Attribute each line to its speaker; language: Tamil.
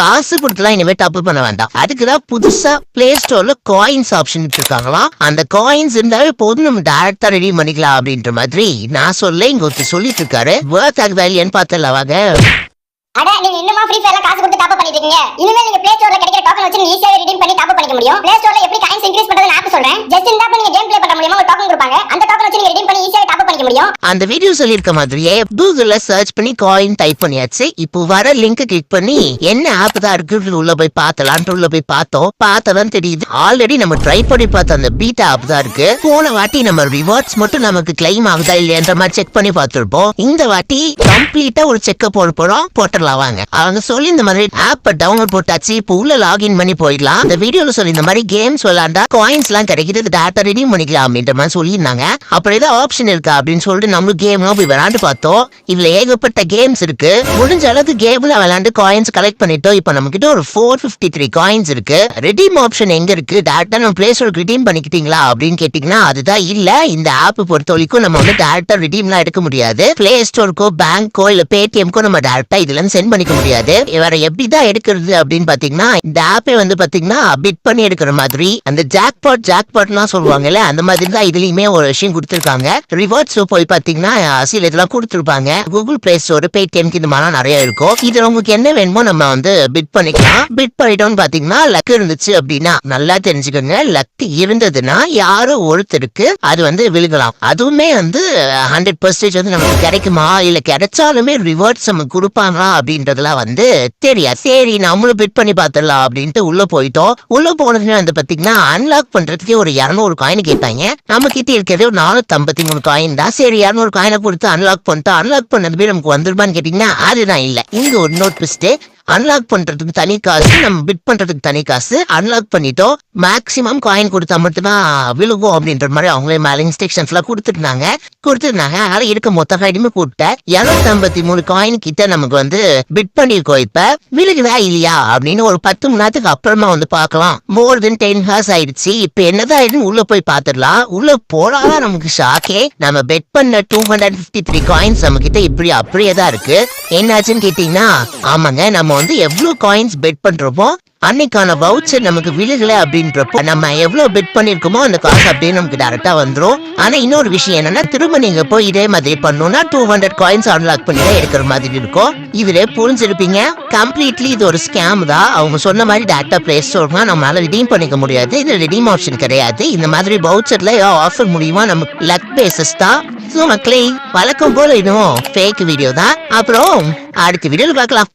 Speaker 1: காசு கொடுத்துலாம் இனிமே தப்பு பண்ண வேண்டாம். அதுக்குதான் புதுசா பிளே ஸ்டோர்ல காயின்ஸ் ஆப்ஷன் வச்சிருக்காங்களாம். அந்த காயின்ஸ் இருந்தாலே போதும், நம்ம டைரக்டா ரெடி பண்ணிக்கலாம் அப்படின்ற மாதிரி நான் சொல்ல இங்க ஒருத்தர் சொல்லிட்டு இருக்காரு. ஒர்க் ஆகுதா இல்லையான்னு பார்த்தல வாங்க.
Speaker 2: அட நீங்க இன்னுமா ஃப்ரீ ஃபயர்ல காசு கொடுத்து டாப் பண்ணிட்டு இருக்கீங்க? இனிமே நீங்க பிளே ஸ்டோர்ல கிடைக்கிற டோக்கன் வச்சு நீங்க ஈஸியா ரெடீம் பண்ணி டாப் பண்ணிக்க முடியும். பிளே ஸ்டோர்ல எப்படி காயின்ஸ் இன்கிரீஸ் பண்றதுன்னு ஆப் சொல்றேன். ஜஸ்ட் இந்த ஆப் நீங்க கேம் ப்ளே பண்ண முடியுமா, ஒரு டோக்கன் கொடுப்பாங்க. அந்த டோக்கன் வச்சு நீங்க ரெடீம் பண்ணி ஈஸியா டாப் பண்ணிக்க முடியும்.
Speaker 1: அந்த வீடியோ சொல்லிருக்க மாதிரியே கூகுள்ல சர்ச் பண்ணி காயின் டைப் பண்ணியாச்சு. இப்போ வர லிங்க் கிளிக் பண்ணி என்ன ஆப் தான் இருக்கு உள்ள போய் பார்த்தலான்ட்டு உள்ள போய் பார்த்ததான் தெரியுது. ஆல்ரெடி நம்ம ட்ரை பண்ணி பார்த்த அந்த பீட்டா ஆப் தான் இருக்கு. போன வாட்டி நம்ம ரிவார்ட்ஸ் மட்டும் நமக்கு கிளைம் ஆகுதா இல்லையன்ற மாதிரி செக் பண்ணி பார்த்திருப்போம். இந்த வாட்டி கம்ப்ளீட்டா ஒரு செக் போட்டுடலாம் வாங்க. அவங்க சொல்லி இந்த மாதிரி ஆப் டவுன்லோட் போட்டாச்சு. இப்போ உள்ள லாகின் பண்ணி போயிடலாம். இந்த வீடியோல சொல்லி இந்த மாதிரி கேம்ஸ் விளையாண்டா காயின்ஸ் எல்லாம் கிடைக்குது, டேட்டா ரெடீம் பண்ணிக்கலாம் அப்படின்ற மாதிரி சொல்லியிருந்தாங்க. அப்புறம் ஏதாவது ஆப்ஷன் இருக்கா அப்படின்னு சொல்லிட்டு நம்ம கேம்லாம் போய் விளையாண்டு பார்த்தோம். இதுல ஏகப்பட்ட கேம்ஸ் இருக்கு. முடிஞ்ச அளவுக்கு கேம்ல விளையாண்டு காயின்ஸ் கலெக்ட் பண்ணிட்டோம். இப்போ நம்ம கிட்ட ஒரு 453 காயின்ஸ் இருக்கு. ரெடீம் ஆப்ஷன் எங்க இருக்கு, டேரக்டா நம்ம பிளே ஸ்டோர் ரெடீம் பண்ணிக்கிட்டீங்களா அப்படின்னு கேட்டீங்கன்னா அதுதான் இல்ல. இந்த ஆப் பொறுத்த வரைக்கும் நம்ம வந்து டேரக்டா ரெடீம்லாம் எடுக்க முடியாது. பிளே ஸ்டோருக்கோ பேங்கோ இல்ல பேடிஎம்கோ நம்ம டேரக்டா இதுல சென்ட் பண்ணிக்க முடியாது. வேற எப்படிதான் எடுக்கிறது அப்படின்னு பாத்தீங்கன்னா இந்த ஆப்பே வந்து பாத்தீங்கன்னா பிட் பண்ணி எடுக்கிற மாதிரி அந்த ஜாக்பாட்லாம் சொல்லுவாங்கல்ல, அந்த மாதிரி தான் இதுலயுமே ஒரு விஷயம் கொடுத்திருக்காங்க. ரிவார்ட்ஸ் போய் பாத்தீங்கன்னா சில இதெல்லாம் கொடுத்துருப்பாங்க. கூகுள் பிளே ஸ்டோர் பேடிஎம்க்கு இந்த மாதிரி நிறைய இருக்கும். இது உங்களுக்கு என்ன வேணுமோ நம்ம வந்து பிட் பண்ணிக்கலாம். பிட் பண்ணிட்டோம்னு பாத்தீங்கன்னா லக் இருந்துச்சு அப்படின்னா நல்லா தெரிஞ்சுக்கோங்க, லக் இருந்ததுன்னா யாரோ ஒருத்தருக்கு அது வந்து விழுகலாம். அதுவுமே வந்து 100% வந்து நமக்கு கிடைக்குமா இல்ல கிடைச்சாலுமே ரிவார்ட்ஸ் நமக்கு கொடுப்பாங்களா அப்படின்றதுலாம் வந்து தெரியாது. சரி நம்மளும் பிட் பண்ணி பாத்துடலாம் அப்படின்ட்டு உள்ள போயிட்டோம். உள்ள போனதுன்னு வந்து பாத்தீங்கன்னா அன்லாக் பண்றதுக்கே ஒரு 200 காயின் கேட்டாங்க. நம்ம கிட்ட இருக்கிறது ஒரு 453 காயின் தான். சரி 200 காயினை கொடுத்து அன்லாக் பண்ணிட்டோம். அன்லாக் பண்ணது நமக்கு வந்துருப்பான்னு கேட்டீங்கன்னா அதுதான் இல்ல. இங்க ஒரு நோட் ட்விஸ்ட், அன்லாக் பண்றதுக்கு தனி காசு, நம்ம பிட் பண்றதுக்கு தனி காசு. அன்லாக் பண்ணிட்டோம், மேக்சிமம் காயின் கொடுத்தா மட்டும் தான் விழுகும் அப்படின்ற மாதிரி அவங்களே மேல இன்ஸ்ட்ரக்ஷன்ஸ் எல்லாம் கொடுத்துருந்தாங்க. அதனால இருக்க மொத்த காயினுமே போட்ட 253 காயின் கிட்ட நமக்கு வந்து பிட் பண்ணிருக்கோம். இப்ப விழுகுதா இல்லையா அப்படின்னு ஒரு 10 மணி நேரத்துக்கு அப்புறமா வந்து பாக்கலாம். மோர் தென் 10 ஹார்ஸ் ஆயிடுச்சு. இப்ப என்னதான் உள்ள போய் பாத்துடலாம். உள்ள போனாதான் நமக்கு ஷாக்கே. நம்ம பெட் பண்ண 253 காயின்ஸ் நம்ம கிட்ட இப்படி அப்படியே தான் இருக்கு. என்னாச்சுன்னு கேட்டீங்கன்னா ஆமாங்க, நம்ம வந்து எவ்வளவு காயின்ஸ் பெட் பண்றோமோ அன்னைக்கான வவுச்சர் நமக்கு விழுகல அப்படின்றப்போ நம்ம எவ்வளவு பெட் பண்ணிருக்கோமோ அந்த காசு அப்படியே நமக்கு டைரக்டா வந்துரும். ஆனா இன்னொரு விஷயம் என்னன்னா திரும்ப நீங்க போய் இதே மாதிரி பண்ணணும்னா 200 காயின்ஸ் அன்லாக் பண்ணி தான் எடுக்கிற மாதிரி இருக்கும். இதுல புரிஞ்சிருப்பீங்க, கம்ப்ளீட்லி இது ஒரு ஸ்கேம் தான். அவங்க சொன்ன மாதிரி டைரக்டா பிளே ஸ்டோர்னா நம்மளால ரிடீம் பண்ணிக்க முடியாது. இது ரிடீம் ஆப்ஷன் கிடையாது. இந்த மாதிரி வவுச்சர்ல ஆஃபர் முடியுமா நமக்கு லக் பேசஸ் தான். மக்களே வழக்கம் போல இதுவும் ஃபேக் வீடியோ தான். அப்புறம் அடுத்த வீடியோல பார்க்கலாம்.